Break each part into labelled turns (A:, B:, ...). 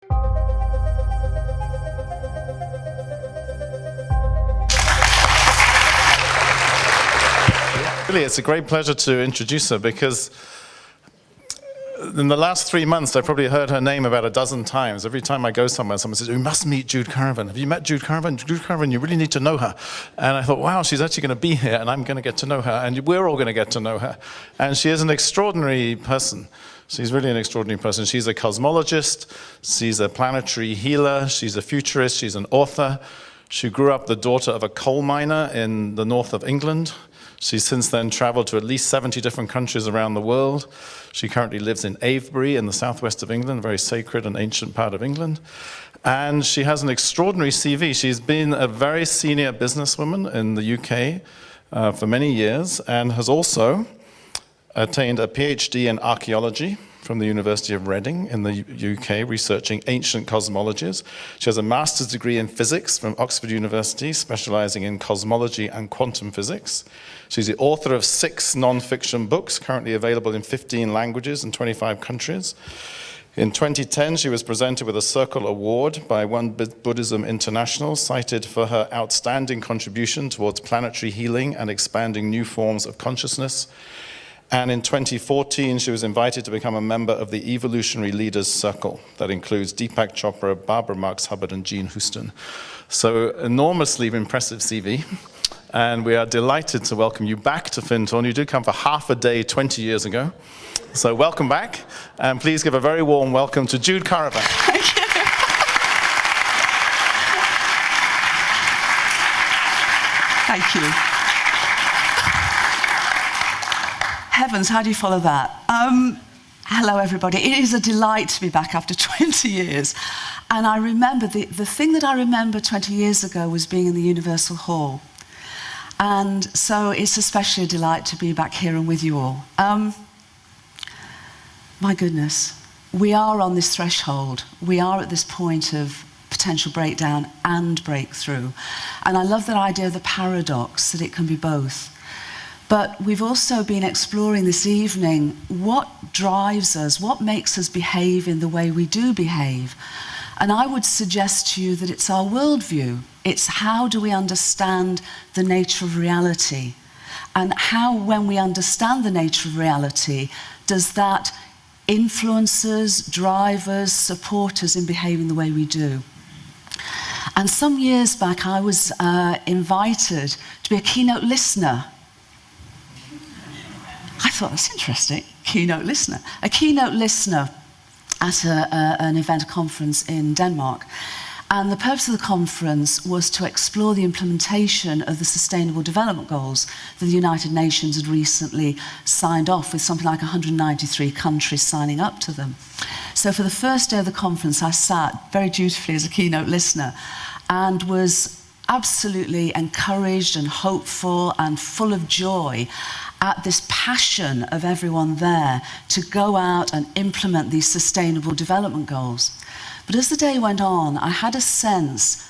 A: Really, it's a great pleasure to introduce her because in the last 3 months, I've probably heard her name about a dozen times. Every time I go somewhere, someone says, "You must meet Jude Currivan. Have you met Jude Currivan? Jude Currivan, you really need to know her." And I thought, wow, she's actually going to be here, and I'm going to get to know her, and we're all going to get to know her. And she is an extraordinary person. She's really an extraordinary person. She's a cosmologist. She's a planetary healer. She's a futurist. She's an author. She grew up the daughter of a coal miner in the north of England. She's since then traveled to at least 70 different countries around the world. She currently lives in Avebury in the southwest of England, a very sacred and ancient part of England. And she has an extraordinary CV. She's been a very senior businesswoman in the UK for many years and has also attained a PhD in archaeology from the University of Reading in the UK, researching ancient cosmologies. She has a master's degree in physics from Oxford University, specializing in cosmology and quantum physics. She's the author of 6 non-fiction books, currently available in 15 languages and 25 countries. In 2010, she was presented with a Circle Award by One Buddhism International, cited for her outstanding contribution towards planetary healing and expanding new forms of consciousness. And in 2014, she was invited to become a member of the Evolutionary Leaders Circle that includes Deepak Chopra, Barbara Marx Hubbard, and Jean Houston. So enormously impressive CV. And we are delighted to welcome you back to Findhorn. You did come for half a day 20 years ago. So welcome back. And please give a very warm welcome to Jude Currivan.
B: Thank you. Thank you. Heavens, how do you follow that? Hello, everybody. It is a delight to be back after 20 years. And I remember, the thing that I remember 20 years ago was being in the Universal Hall. And so it's especially a delight to be back here and with you all. My goodness, we are on this threshold. We are at this point of potential breakdown and breakthrough. And I love that idea of the paradox, that it can be both. But we've also been exploring this evening what drives us, what makes us behave in the way we do behave. And I would suggest to you that it's our worldview. It's how do we understand the nature of reality? And how, when we understand the nature of reality, does that influence us, drive us, support us in behaving the way we do? And some years back, I was invited to be a keynote listener. I thought, that's interesting, keynote listener. A keynote listener at an event, a conference in Denmark. And the purpose of the conference was to explore the implementation of the Sustainable Development Goals that the United Nations had recently signed off, with something like 193 countries signing up to them. So for the first day of the conference, I sat very dutifully as a keynote listener and was absolutely encouraged and hopeful and full of joy at this passion of everyone there to go out and implement these Sustainable Development Goals. But as the day went on, I had a sense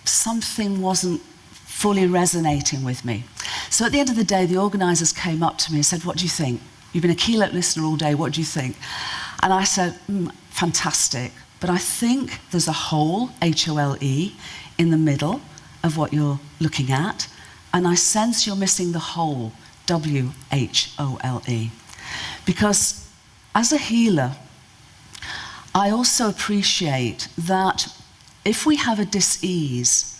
B: something wasn't fully resonating with me. So at the end of the day, the organisers came up to me and said, "What do you think? You've been a keynote listener all day, what do you think?" And I said, "Fantastic, but I think there's a hole, H-O-L-E, in the middle of what you're looking at, and I sense you're missing the whole, W-H-O-L-E. Because as a healer, I also appreciate that if we have a dis-ease,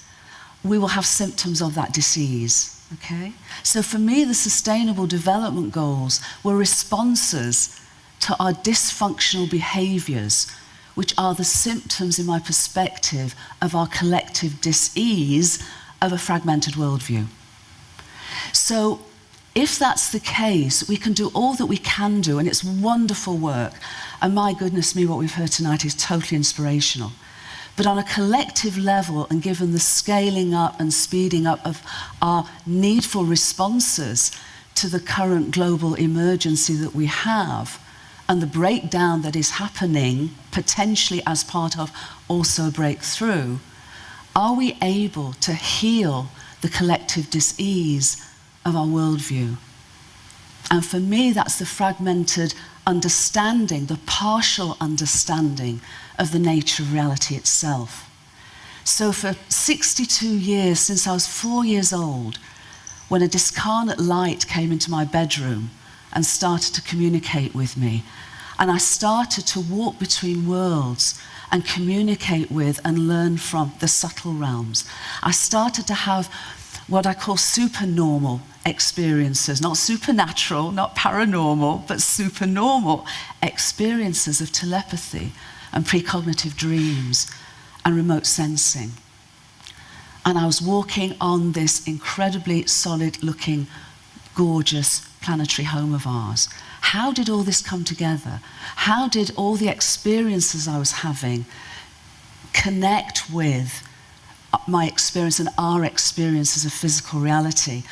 B: we will have symptoms of that dis-ease, okay? So for me, the Sustainable Development Goals were responses to our dysfunctional behaviors, which are the symptoms, in my perspective, of our collective dis-ease of a fragmented worldview. So if that's the case, we can do all that we can do, and it's wonderful work. And my goodness me, what we've heard tonight is totally inspirational. But on a collective level, and given the scaling up and speeding up of our needful responses to the current global emergency that we have, and the breakdown that is happening, potentially as part of also breakthrough, are we able to heal the collective dis-ease of our worldview? And for me, that's the fragmented understanding, the partial understanding of the nature of reality itself. So for 62 years, since I was 4 years old, when a discarnate light came into my bedroom and started to communicate with me, and I started to walk between worlds and communicate with and learn from the subtle realms, I started to have what I call supernormal experiences, not supernatural, not paranormal, but supernormal experiences of telepathy and precognitive dreams and remote sensing. And I was walking on this incredibly solid-looking, gorgeous planetary home of ours. How did all this come together? How did all the experiences I was having connect with my experience and our experiences of physical reality?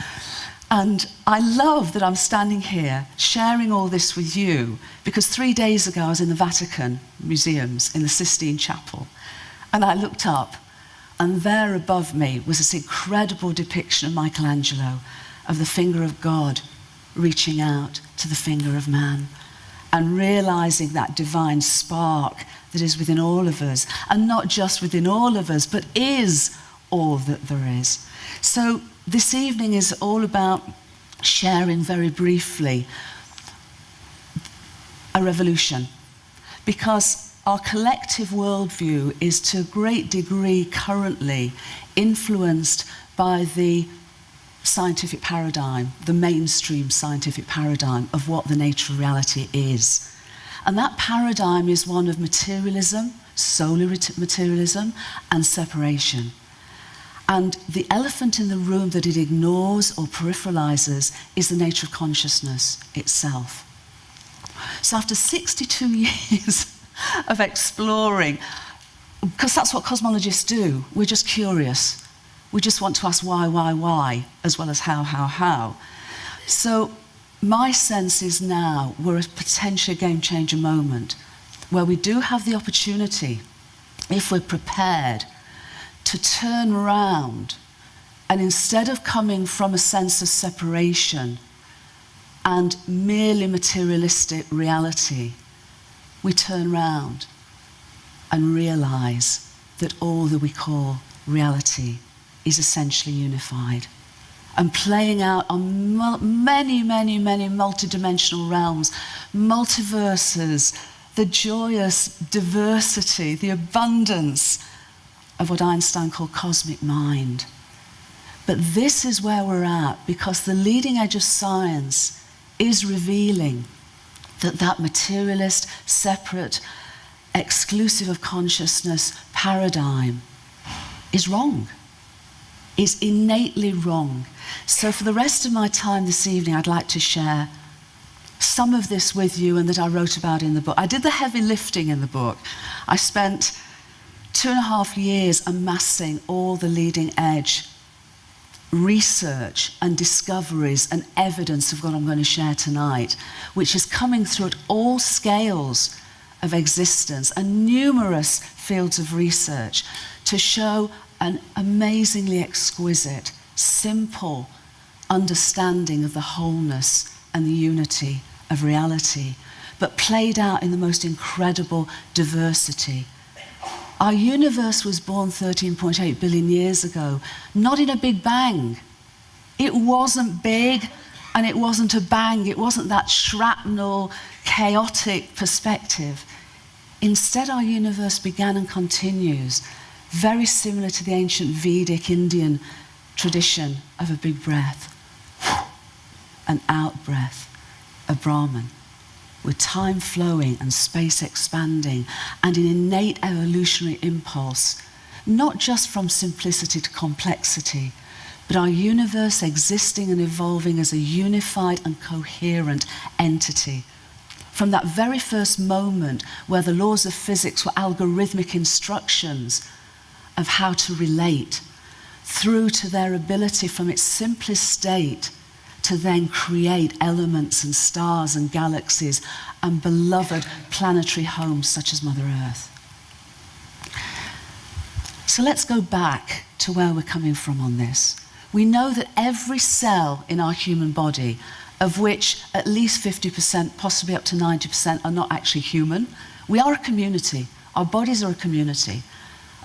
B: And I love that I'm standing here sharing all this with you, because 3 days ago I was in the Vatican museums in the Sistine Chapel, and I looked up, and there above me was this incredible depiction of Michelangelo of the finger of God reaching out to the finger of man, and realizing that divine spark that is within all of us, and not just within all of us, but is all that there is. So this evening is all about sharing very briefly a revolution, because our collective worldview is to a great degree currently influenced by the scientific paradigm, the mainstream scientific paradigm of what the nature of reality is. And that paradigm is one of materialism, solar materialism, and separation. And the elephant in the room that it ignores or peripheralizes is the nature of consciousness itself. So after 62 years of exploring, because that's what cosmologists do, we're just curious. We just want to ask why, as well as how. So my sense is now we're a potential game-changer moment where we do have the opportunity, if we're prepared, to turn around, and instead of coming from a sense of separation and merely materialistic reality, we turn around and realize that all that we call reality is essentially unified and playing out on many multidimensional realms, multiverses, the joyous diversity, the abundance of what Einstein called cosmic mind. But this is where we're at, because the leading edge of science is revealing that materialist, separate, exclusive of consciousness paradigm is wrong, is innately wrong. So for the rest of my time this evening, I'd like to share some of this with you, and that I wrote about in the book. I did the heavy lifting in the book. I spent 2.5 years amassing all the leading edge research and discoveries and evidence of what I'm going to share tonight, which is coming through at all scales of existence and numerous fields of research to show an amazingly exquisite, simple understanding of the wholeness and the unity of reality, but played out in the most incredible diversity. Our universe was born 13.8 billion years ago, not in a big bang. It wasn't big, and it wasn't a bang. It wasn't that shrapnel, chaotic perspective. Instead, our universe began and continues, very similar to the ancient Vedic Indian tradition of a big breath, an out breath, a Brahman, with time flowing and space expanding, and an innate evolutionary impulse, not just from simplicity to complexity, but our universe existing and evolving as a unified and coherent entity. From that very first moment where the laws of physics were algorithmic instructions of how to relate, through to their ability from its simplest state to then create elements and stars and galaxies and beloved planetary homes such as Mother Earth. So let's go back to where we're coming from on this. We know that every cell in our human body of which at least 50%, possibly up to 90%, are not actually human. We are a community. Our bodies are a community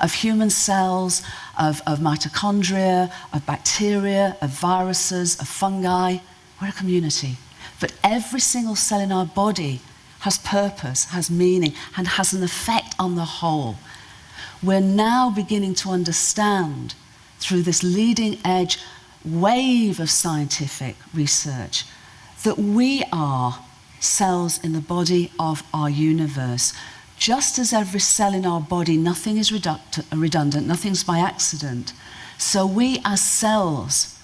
B: of human cells, of mitochondria, of bacteria, of viruses, of fungi. We're a community. But every single cell in our body has purpose, has meaning, and has an effect on the whole. We're now beginning to understand, through this leading edge wave of scientific research, that we are cells in the body of our universe. Just as every cell in our body, nothing is redundant, nothing's by accident, so we as cells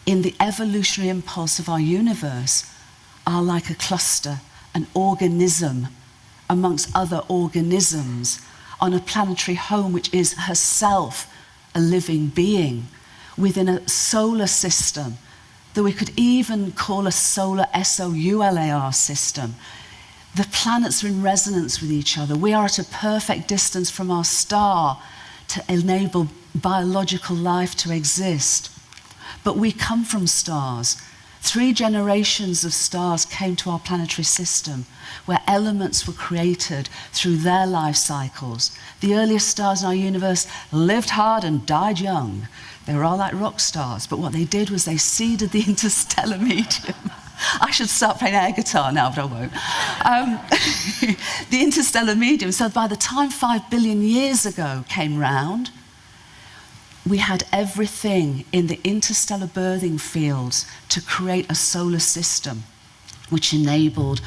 B: in the evolutionary impulse of our universe are like a cluster, an organism amongst other organisms on a planetary home which is herself a living being within a solar system that we could even call a solar SOULAR system. The planets are in resonance with each other. We are at a perfect distance from our star to enable biological life to exist. But we come from stars. 3 generations of stars came to our planetary system where elements were created through their life cycles. The earliest stars in our universe lived hard and died young. They were all like rock stars, but what they did was they seeded the interstellar medium. I should start playing air guitar now, but I won't. The interstellar medium, so by the time 5 billion years ago came round, we had everything in the interstellar birthing fields to create a solar system which enabled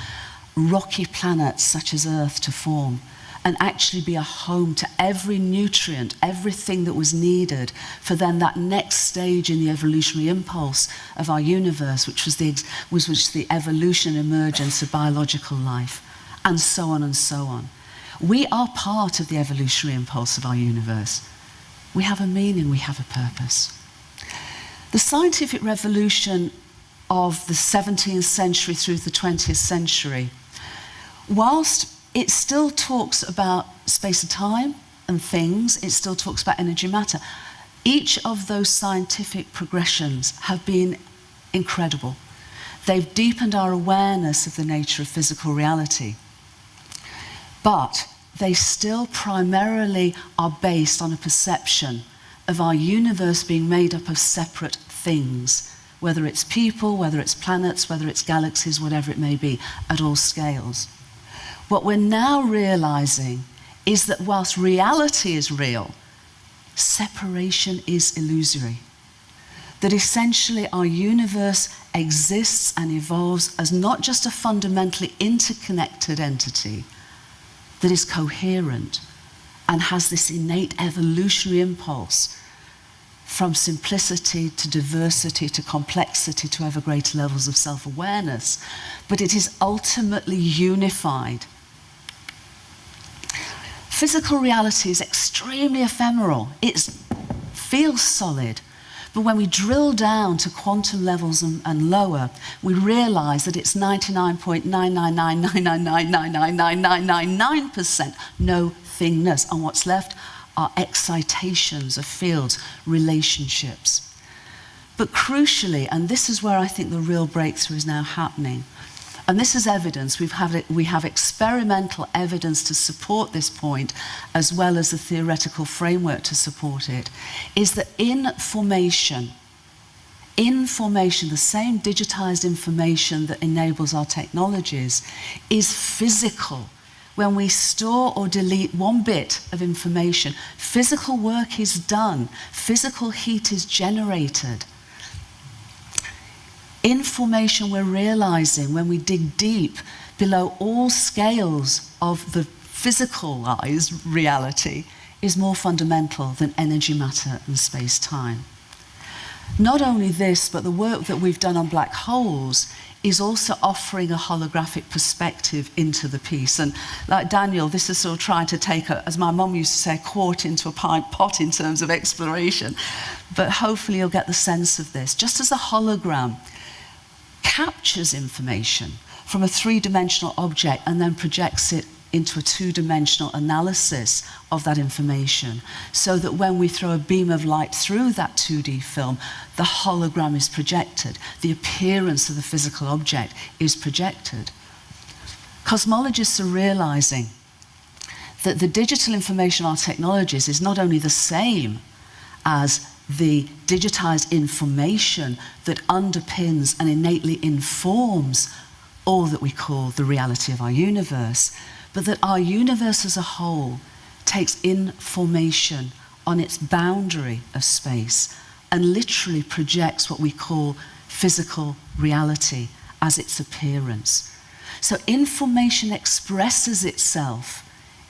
B: rocky planets such as Earth to form and actually be a home to every nutrient, everything that was needed for then that next stage in the evolutionary impulse of our universe, which was the evolution and emergence of biological life, and so on and so on. We are part of the evolutionary impulse of our universe. We have a meaning, we have a purpose. The scientific revolution of the 17th century through the 20th century, whilst it still talks about space and time and things, it still talks about energy matter, each of those scientific progressions have been incredible. They've deepened our awareness of the nature of physical reality. But they still primarily are based on a perception of our universe being made up of separate things, whether it's people, whether it's planets, whether it's galaxies, whatever it may be, at all scales. What we're now realizing is that whilst reality is real, separation is illusory. That essentially our universe exists and evolves as not just a fundamentally interconnected entity, that is coherent and has this innate evolutionary impulse from simplicity to diversity to complexity to ever greater levels of self-awareness, but it is ultimately unified. Physical reality is extremely ephemeral. It feels solid, but when we drill down to quantum levels and lower, we realize that it's 99.99999999999% nothingness, and what's left are excitations of fields, relationships. But crucially, and this is where I think the real breakthrough is now happening, and this is evidence, we have experimental evidence to support this point, as well as the theoretical framework to support it, is that information, the same digitized information that enables our technologies, is physical. When we store or delete one bit of information, physical work is done, physical heat is generated. Information we're realizing when we dig deep below all scales of the physicalized reality is more fundamental than energy, matter, and space-time. Not only this, but the work that we've done on black holes is also offering a holographic perspective into the piece. And like Daniel, this is sort of trying to take, as my mum used to say, a quart into a pint pot in terms of exploration. But hopefully you'll get the sense of this. Just as a hologram captures information from a 3-dimensional object and then projects it into a two-dimensional analysis of that information, so that when we throw a beam of light through that 2D film, the hologram is projected, the appearance of the physical object is projected. Cosmologists are realizing that the digital information art technologies is not only the same as the digitized information that underpins and innately informs all that we call the reality of our universe, but that our universe as a whole takes information on its boundary of space and literally projects what we call physical reality as its appearance. So information expresses itself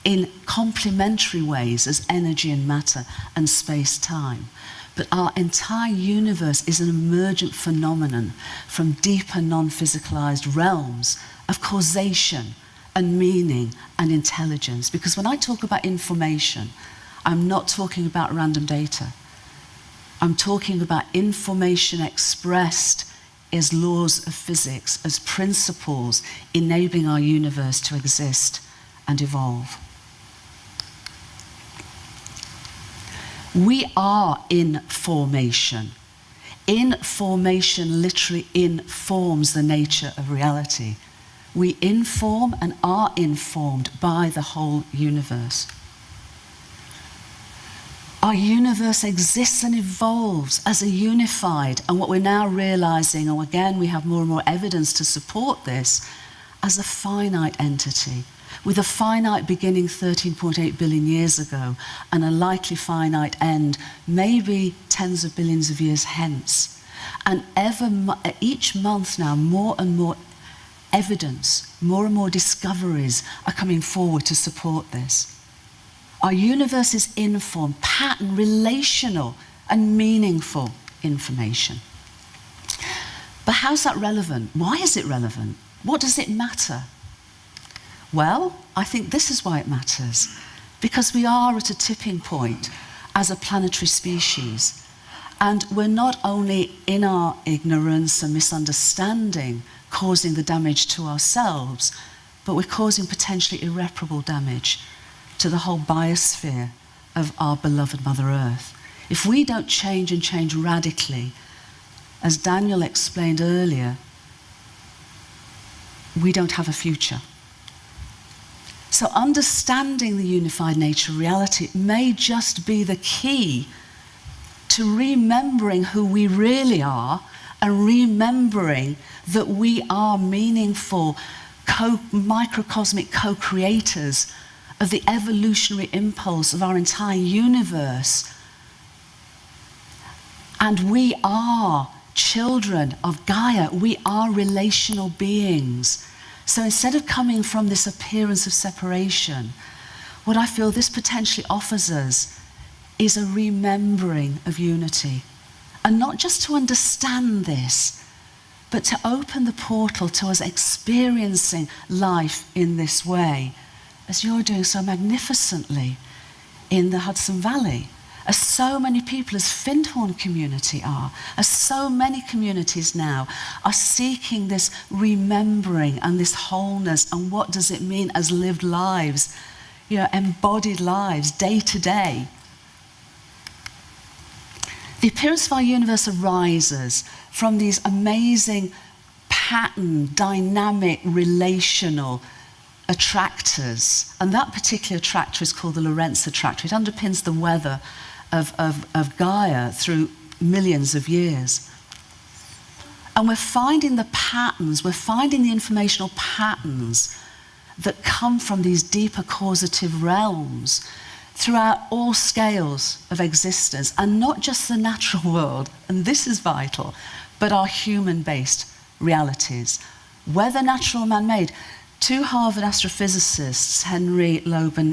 B: in complementary ways as energy and matter and space-time. But our entire universe is an emergent phenomenon from deeper non-physicalized realms of causation and meaning and intelligence. Because when I talk about information, I'm not talking about random data. I'm talking about information expressed as laws of physics, as principles enabling our universe to exist and evolve. We are in formation. Information literally informs the nature of reality. We inform and are informed by the whole universe. Our universe exists and evolves as a unified, and what we're now realizing, and again we have more and more evidence to support this, as a finite entity, with a finite beginning 13.8 billion years ago, and a likely finite end, maybe tens of billions of years hence. And each month now, more and more evidence, more and more discoveries are coming forward to support this. Our universe is informed, patterned, relational, and meaningful information. But how's that relevant? Why is it relevant? What does it matter? Well, I think this is why it matters. Because we are at a tipping point as a planetary species. And we're not only in our ignorance and misunderstanding causing the damage to ourselves, but we're causing potentially irreparable damage to the whole biosphere of our beloved Mother Earth. If we don't change and change radically, as Daniel explained earlier, we don't have a future. So understanding the unified nature of reality may just be the key to remembering who we really are and remembering that we are meaningful microcosmic co-creators of the evolutionary impulse of our entire universe. And we are children of Gaia. We are relational beings. So instead of coming from this appearance of separation, what I feel this potentially offers us is a remembering of unity. And not just to understand this, but to open the portal to us experiencing life in this way, as you're doing so magnificently in the Hudson Valley, as so many people, as Findhorn community are, as so many communities now are seeking this remembering and this wholeness, and what does it mean as lived lives, embodied lives, day to day. The appearance of our universe arises from these amazing patterned, dynamic, relational attractors, and that particular attractor is called the Lorenz Attractor. It underpins the weather of Gaia through millions of years. And we're finding the patterns, we're finding the informational patterns that come from these deeper causative realms throughout all scales of existence, and not just the natural world, and this is vital, but our human-based realities, whether natural or man-made. Two Harvard astrophysicists,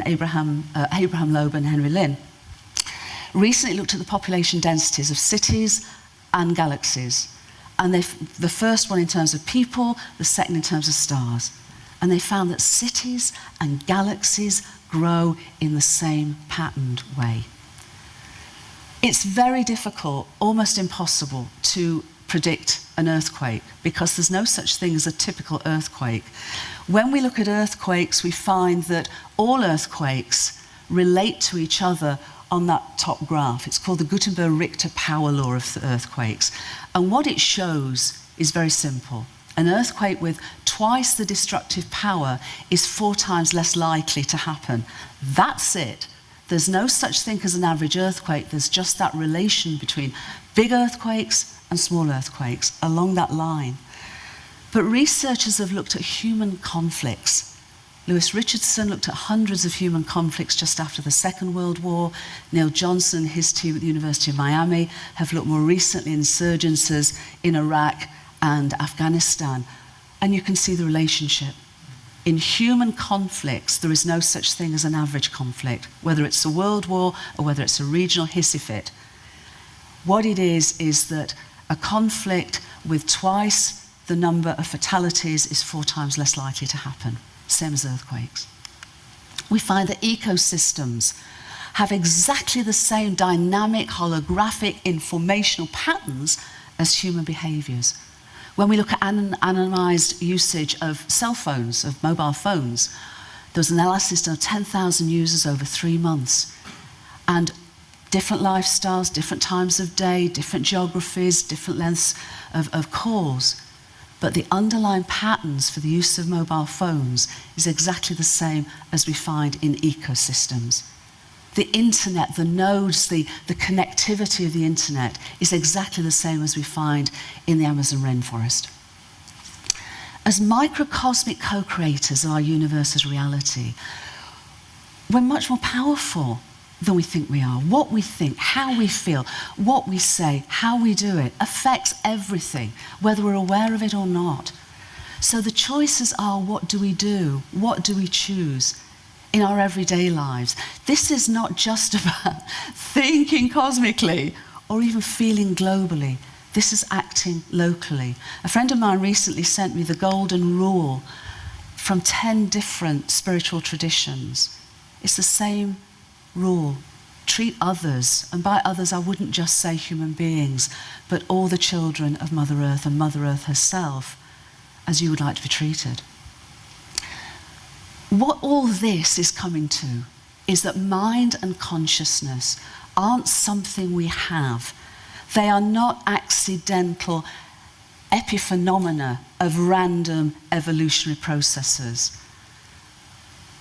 B: Abraham Loeb and Henry Lynn, recently looked at the population densities of cities and galaxies. And the first one in terms of people, the second in terms of stars. And they found that cities and galaxies grow in the same patterned way. It's very difficult, almost impossible, to predict an earthquake because there's no such thing as a typical earthquake. When we look at earthquakes, we find that all earthquakes relate to each other on that top graph. It's called the Gutenberg-Richter power law of the earthquakes. And what it shows is very simple. An earthquake with twice the destructive power is 4 times less likely to happen. That's it. There's no such thing as an average earthquake. There's just that relation between big earthquakes and small earthquakes along that line. But researchers have looked at human conflicts. Lewis Richardson looked at hundreds of human conflicts just after the Second World War. Neil Johnson and his team at the University of Miami have looked more recently at insurgencies in Iraq and Afghanistan. And you can see the relationship. In human conflicts, there is no such thing as an average conflict, whether it's a world war or whether it's a regional hissy fit. What it is that a conflict with twice the number of fatalities is 4 times less likely to happen. Same as earthquakes. We find that ecosystems have exactly the same dynamic, holographic, informational patterns as human behaviours. When we look at anonymised usage of cell phones, of mobile phones, there was an analysis done of 10,000 users over 3 months. And different lifestyles, different times of day, different geographies, different lengths of calls. But the underlying patterns for the use of mobile phones is exactly the same as we find in ecosystems. The internet, the nodes, the connectivity of the internet is exactly the same as we find in the Amazon rainforest. As microcosmic co-creators of our universe's reality, we're much more powerful than we think we are. What we think, how we feel, what we say, how we do it affects everything, whether we're aware of it or not. So the choices are, what do we do? What do we choose in our everyday lives? This is not just about thinking cosmically or even feeling globally. This is acting locally. A friend of mine recently sent me the golden rule from 10 different spiritual traditions. It's the same rule. Treat others, and by others I wouldn't just say human beings, but all the children of Mother Earth and Mother Earth herself, as you would like to be treated. What all this is coming to is that mind and consciousness aren't something we have. They are not accidental epiphenomena of random evolutionary processes.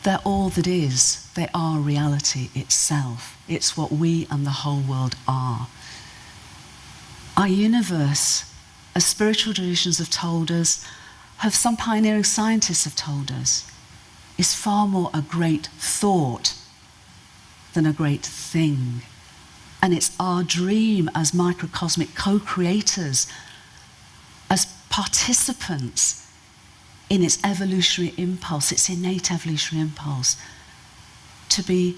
B: They're all that is. They are reality itself. It's what we and the whole world are. Our universe, as spiritual traditions have told us, have some pioneering scientists have told us, is far more a great thought than a great thing. And it's our dream as microcosmic co-creators, as participants in its evolutionary impulse, its innate evolutionary impulse, to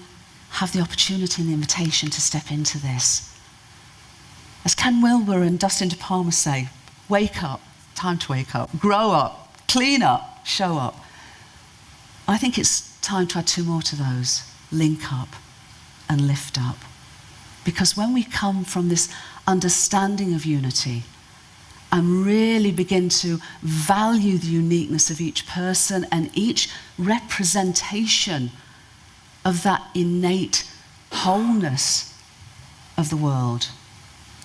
B: have the opportunity and the invitation to step into this. As Ken Wilber and Dustin De Palma say, wake up, time to wake up, grow up, clean up, show up. I think it's time to add 2 more to those, link up and lift up. Because when we come from this understanding of unity and really begin to value the uniqueness of each person and each representation of that innate wholeness of the world,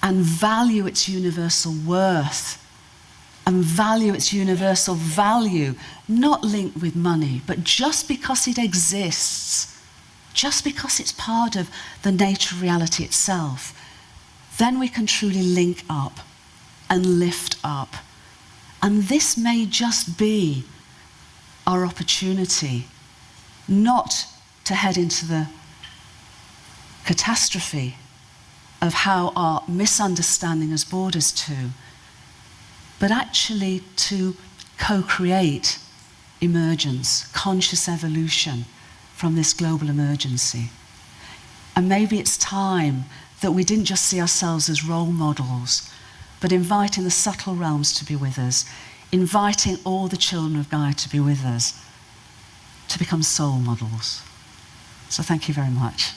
B: and value its universal worth, and value its universal value, not linked with money, but just because it exists, just because it's part of the nature of reality itself, then we can truly link up and lift up. And this may just be our opportunity, not to head into the catastrophe of how our misunderstanding has brought us to, but actually to co-create emergence, conscious evolution from this global emergency. And maybe it's time that we didn't just see ourselves as role models, but inviting the subtle realms to be with us, inviting all the children of Gaia to be with us, to become soul models. So thank you very much.